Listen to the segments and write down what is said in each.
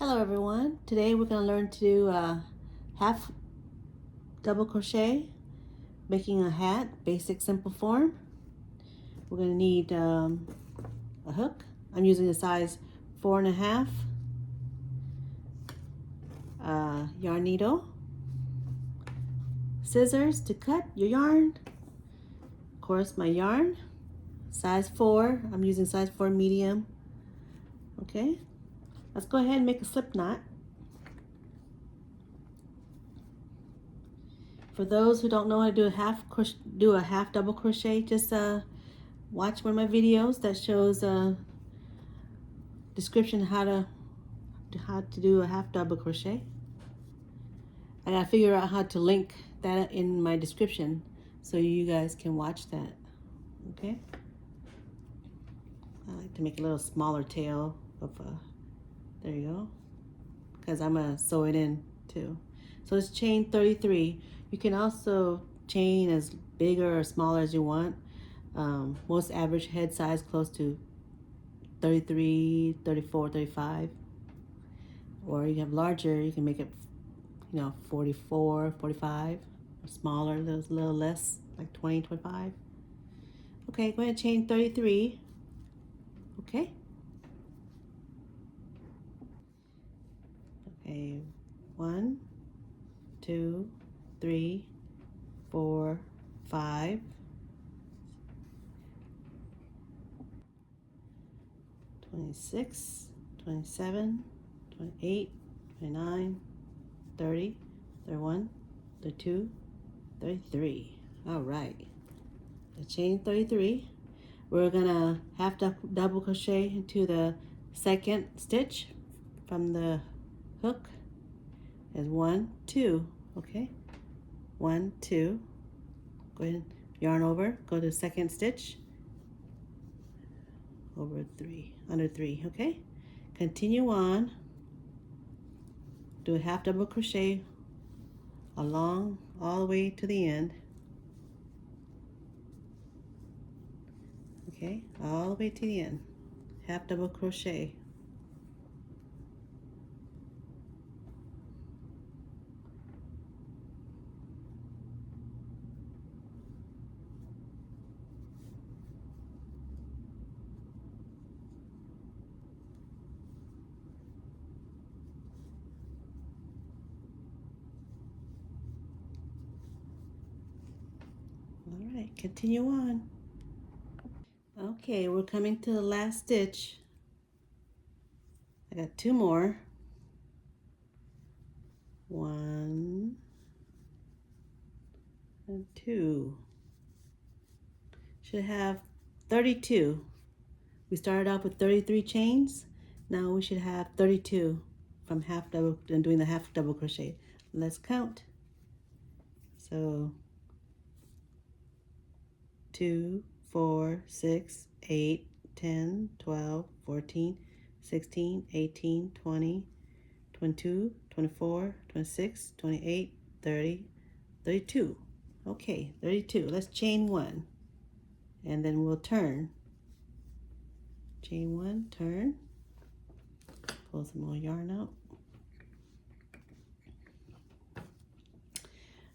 Hello everyone. Today we're going to learn to do half double crochet, making a hat, basic simple form. We're going to need a hook. I'm using a size 4.5, yarn needle, scissors to cut your yarn, of course my yarn, size 4. I'm using size 4 medium. Okay, let's go ahead and make a slip knot. For those who don't know how to do a half double crochet, just watch one of my videos that shows a description how to do a half double crochet. I gotta figure out how to link that in my description so you guys can watch that. Okay. I like to make a little smaller tail of there you go, because I'm gonna sew it in too. So it's chain 33. You can also chain as bigger or smaller as you want. Most average head size close to 33, 34, 35. Or you have larger, you can make it, 44, 45. Or smaller, a little less, like 20, 25. Okay, go ahead and chain 33. Okay. Okay, 1, 2, 3, 4, 5. 26, 27, 28, 29, 30, 31, 32, 33. All right. The chain 33. We're gonna half double crochet into the second stitch from the hook. As 1, 2. Okay. 1, 2. Go ahead, yarn over. Go to the second stitch. Over 3, under 3. Okay. Continue on. Do a half double crochet along all the way to the end. Okay, all the way to the end. Half double crochet. All right, continue on. Okay, we're coming to the last stitch. I got 2 more. 1 and 2. Should have 32. We started off with 33 chains. Now we should have 32 from half double and doing the half double crochet. Let's count. So 2, 4, 6, 8, 10, 12, 14, 16, 18, 20, 22, 24, 26, 28, 30, 32. Okay, 32. Let's chain 1 and then we'll turn. Chain 1, turn, pull some more yarn out.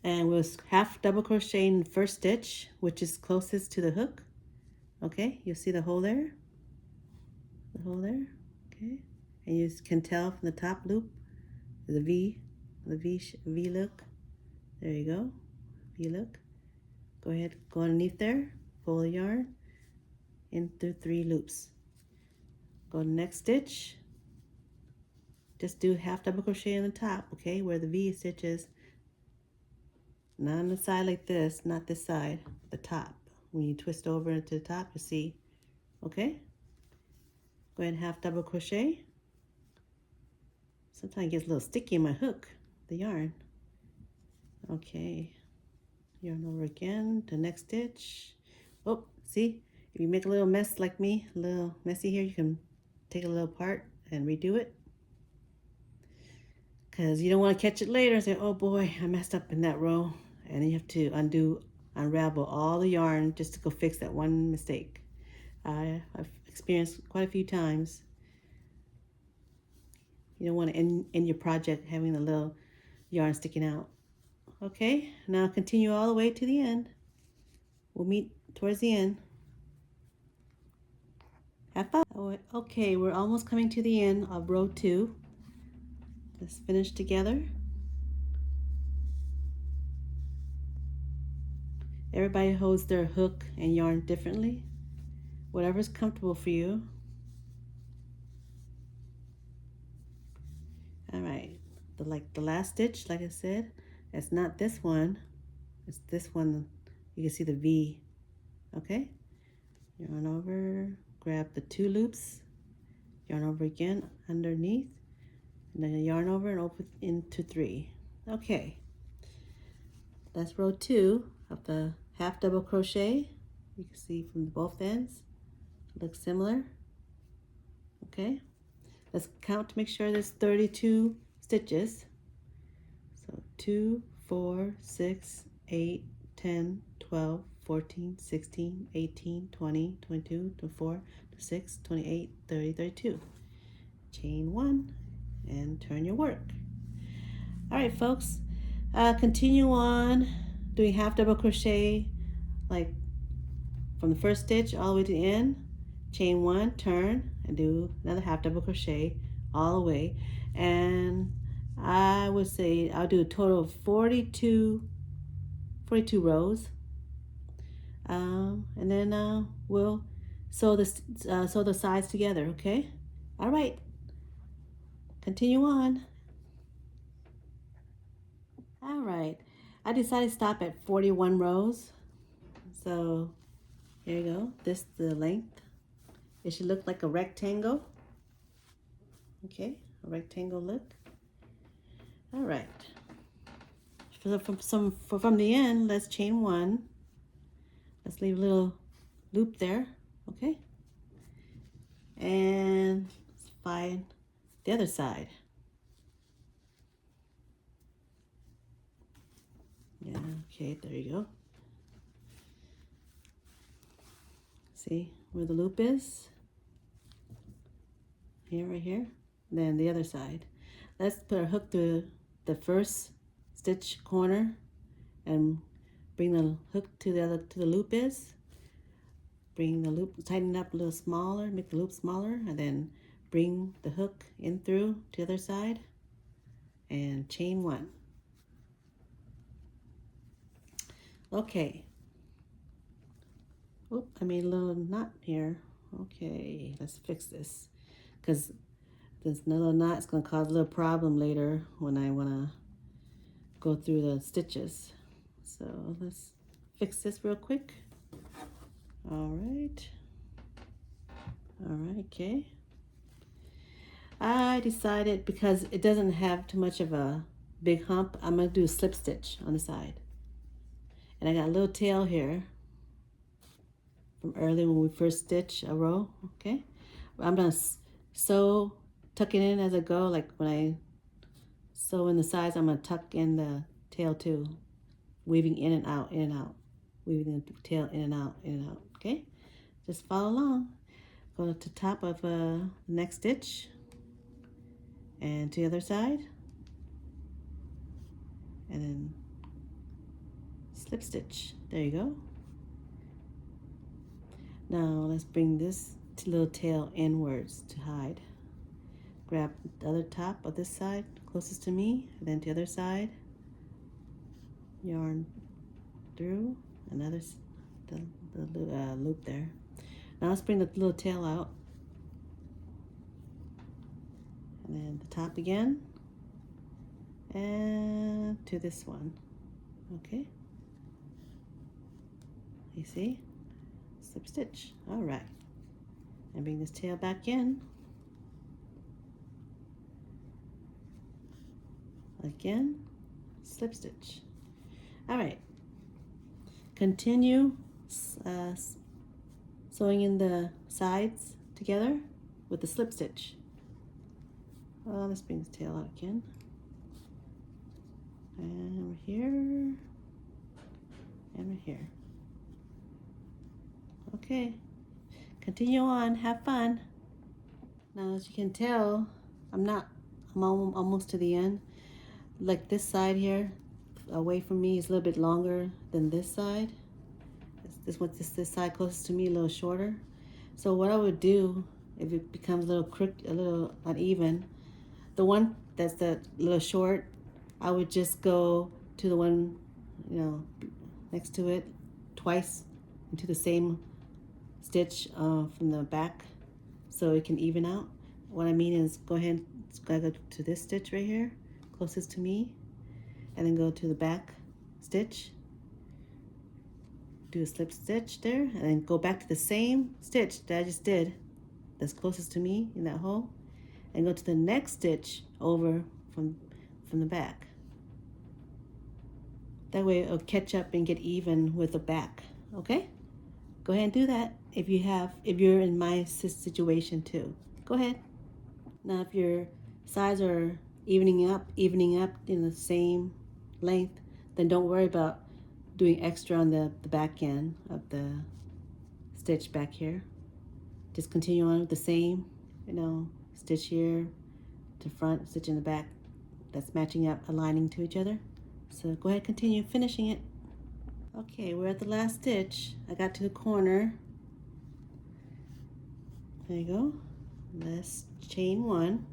And we'll half double crochet in the first stitch, which is closest to the hook. Okay, you'll see the hole there. The hole there. Okay, and you can tell from the top loop, the V look. There you go, V look. Go ahead, go underneath there, pull the yarn in through 3 loops. Go to the next stitch. Just do half double crochet in the top, okay, where the V stitch is. Not on the side like this, not this side, the top. When you twist over into the top, you see, okay? Go ahead and half double crochet. Sometimes it gets a little sticky in my hook, the yarn. Okay, yarn over again, the next stitch. Oh, see, if you make a little mess like me, a little messy here, you can take a little part and redo it. Because you don't want to catch it later and say, oh boy, I messed up in that row. And then you have to unravel all the yarn just to go fix that one mistake. I've experienced quite a few times. You don't want to end your project having a little yarn sticking out. Okay, now continue all the way to the end. We'll meet towards the end. Have fun. Okay, we're almost coming to the end of row 2. Let's finish together. Everybody holds their hook and yarn differently. Whatever's comfortable for you. All right, the last stitch, like I said, it's not this one. It's this one. You can see the V. Okay, yarn over, grab the 2 loops, yarn over again underneath, and then yarn over and open into 3. Okay, that's row 2 of the half double crochet. You can see from both ends, looks similar. Okay, let's count to make sure there's 32 stitches. So 2, 4, 6, 8, 10, 12, 14, 16, 18, 20, 22, 24, 26, 28, 30, 32. Chain 1 and turn your work. All right, folks, continue on doing half double crochet, like from the first stitch all the way to the end. Chain 1, turn, and do another half double crochet all the way. And I would say I'll do a total of 42 rows. And then we'll sew the sides together, okay? All right, continue on. All right, I decided to stop at 41 rows. So here you go, this is the length. It should look like a rectangle. Okay, a rectangle look. All right, so from the end, let's chain 1. Let's leave a little loop there, okay? And let's find the other side. Yeah, okay, there you go. See where the loop is? Here, right here. Then the other side. Let's put our hook through the first stitch corner and bring the hook to the loop is. Bring the loop, tighten it up a little smaller, make the loop smaller, and then bring the hook in through to the other side and chain 1. Okay. Oop, I made a little knot here. Okay, let's fix this, because this little knot is going to cause a little problem later when I want to go through the stitches. So let's fix this real quick. All right, okay. I decided, because it doesn't have too much of a big hump, I'm going to do a slip stitch on the side. And I got a little tail here from earlier when we first stitch a row, okay? I'm going to sew, tuck it in as I go, like when I sew in the sides, I'm going to tuck in the tail too, weaving in and out, weaving the tail in and out, okay? Just follow along. Go to the top of the next stitch and to the other side, and then slip stitch. There you go. Now let's bring this little tail inwards to hide. Grab the other top of this side closest to me, and then to the other side, yarn through another loop there. Now let's bring the little tail out, and then the top again, and to this one, okay? You see? Slip stitch. All right, and bring this tail back in. Again, slip stitch. All right, continue sewing in the sides together with the slip stitch. Let's bring the tail out again. And we're here, and we're here. Okay, continue on, have fun. Now, as you can tell, I'm not almost to the end. Like this side here, away from me, is a little bit longer than this side. This side closest to me, a little shorter. So what I would do if it becomes a little uneven, the one that's the little short, I would just go to the one, next to it twice into the same stitch from the back, so it can even out. What I mean is go to this stitch right here, closest to me, and then go to the back stitch, do a slip stitch there, and then go back to the same stitch that I just did that's closest to me in that hole, and go to the next stitch over from the back. That way it'll catch up and get even with the back. Okay, go ahead and do that if you're in my situation too. Go ahead. Now if your sides are evening up in the same length, then don't worry about doing extra on the back end of the stitch back here. Just continue on with the same, stitch here to front, stitch in the back that's matching up, aligning to each other. So go ahead, continue finishing it. Okay, we're at the last stitch. I got to the corner. There you go. Let's chain 1.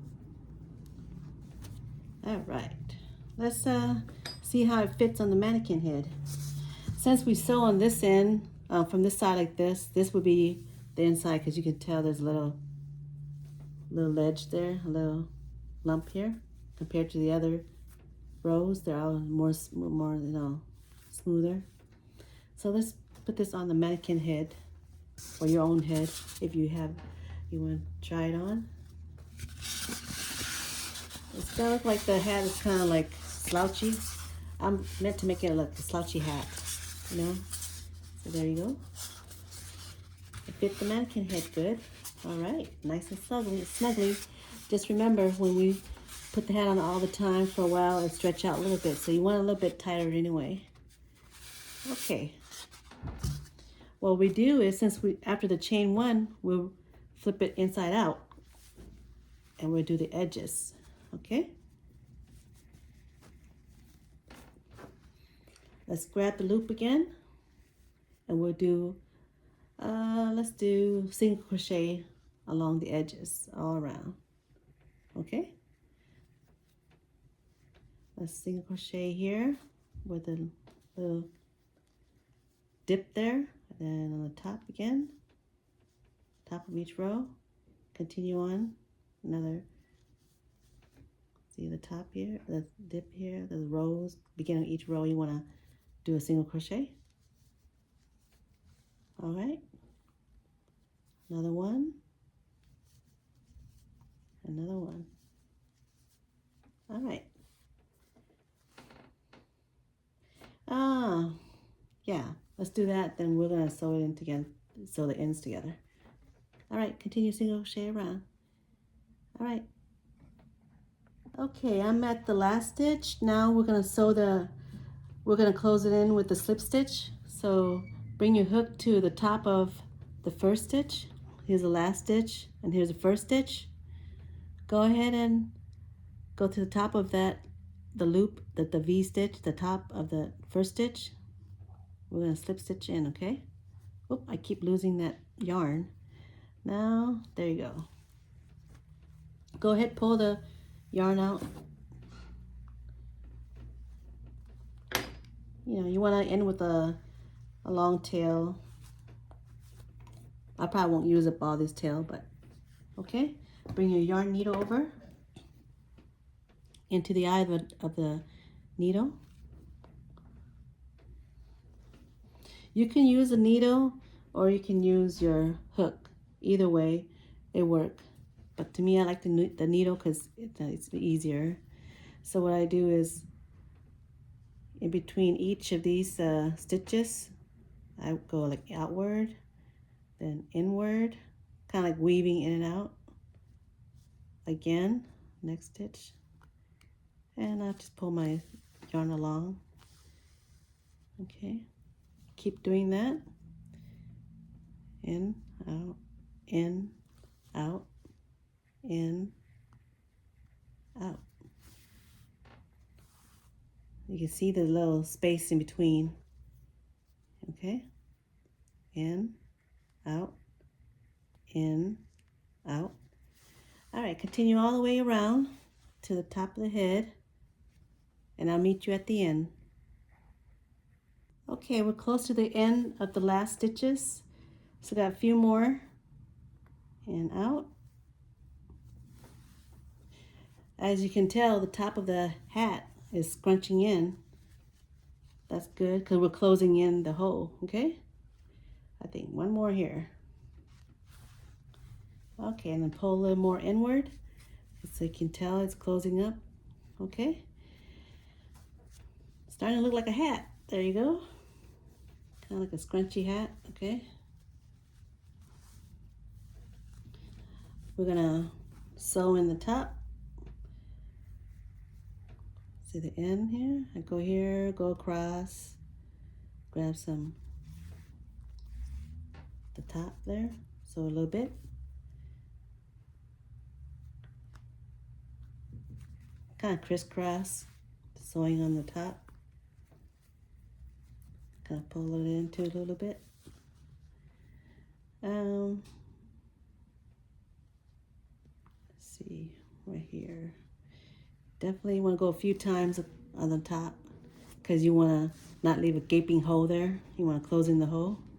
All right. Let's see how it fits on the mannequin head. Since we sew on this end, from this side like this would be the inside, because you can tell there's a little ledge there, a little lump here, compared to the other rows. They're all more smoother. So let's put this on the mannequin head, or your own head if you want to try it on. It's gonna look like the hat is kind of like slouchy. I'm meant to make it look a slouchy hat, So there you go. It fit the mannequin head good. All right, nice and snugly. Just remember, when we put the hat on all the time for a while, it stretch out a little bit. So you want it a little bit tighter anyway. Okay. What we do is, after the chain 1, we'll flip it inside out, and we'll do the edges. Okay. Let's grab the loop again, and we'll do, let's do single crochet along the edges all around. Okay. Let's single crochet here with a little dip there, and then on the top again, top of each row, continue on another. See the top here, the dip here, the rows, beginning of each row you want to do a single crochet. All right, another one, another one. All right. Yeah, let's do that. Then we're gonna sew it in together, sew the ends together. All right, continue single crochet around. All right. Okay, I'm at the last stitch. Now we're gonna close it in with the slip stitch. So bring your hook to the top of the first stitch. Here's the last stitch, and here's the first stitch. Go ahead and go to the top of the loop, the V stitch, the top of the first stitch. We're gonna slip stitch in, okay? Oop, I keep losing that yarn. Now, there you go. Go ahead, pull the yarn out. You want to end with a long tail. I probably won't use up all this tail, but okay. Bring your yarn needle over into the eye of the needle. You can use a needle or you can use your hook. Either way, it works. But to me, I like the needle because it's easier. So what I do is, in between each of these stitches, I go like outward, then inward, kind of like weaving in and out. Again, next stitch, and I'll just pull my yarn along. Okay, keep doing that. In, out, in, out, in, out. You can see the little space in between. Okay, in, out, in, out. All right, continue all the way around to the top of the head, and I'll meet you at the end. Okay, we're close to the end of the last stitches, so got a few more. And out. As you can tell, the top of the hat is scrunching in. That's good because we're closing in the hole, okay? I think one more here. Okay, and then pull a little more inward so you can tell it's closing up, okay? Starting to look like a hat. There you go. Kind of like a scrunchy hat, okay? We're gonna sew in the top. See the end here? I go here, go across, grab some the top there, sew a little bit. Kind of crisscross, sewing on the top. Kind of pull it into a little bit. Let's see, right here. Definitely want to go a few times on the top because you want to not leave a gaping hole there. You want to close in the hole,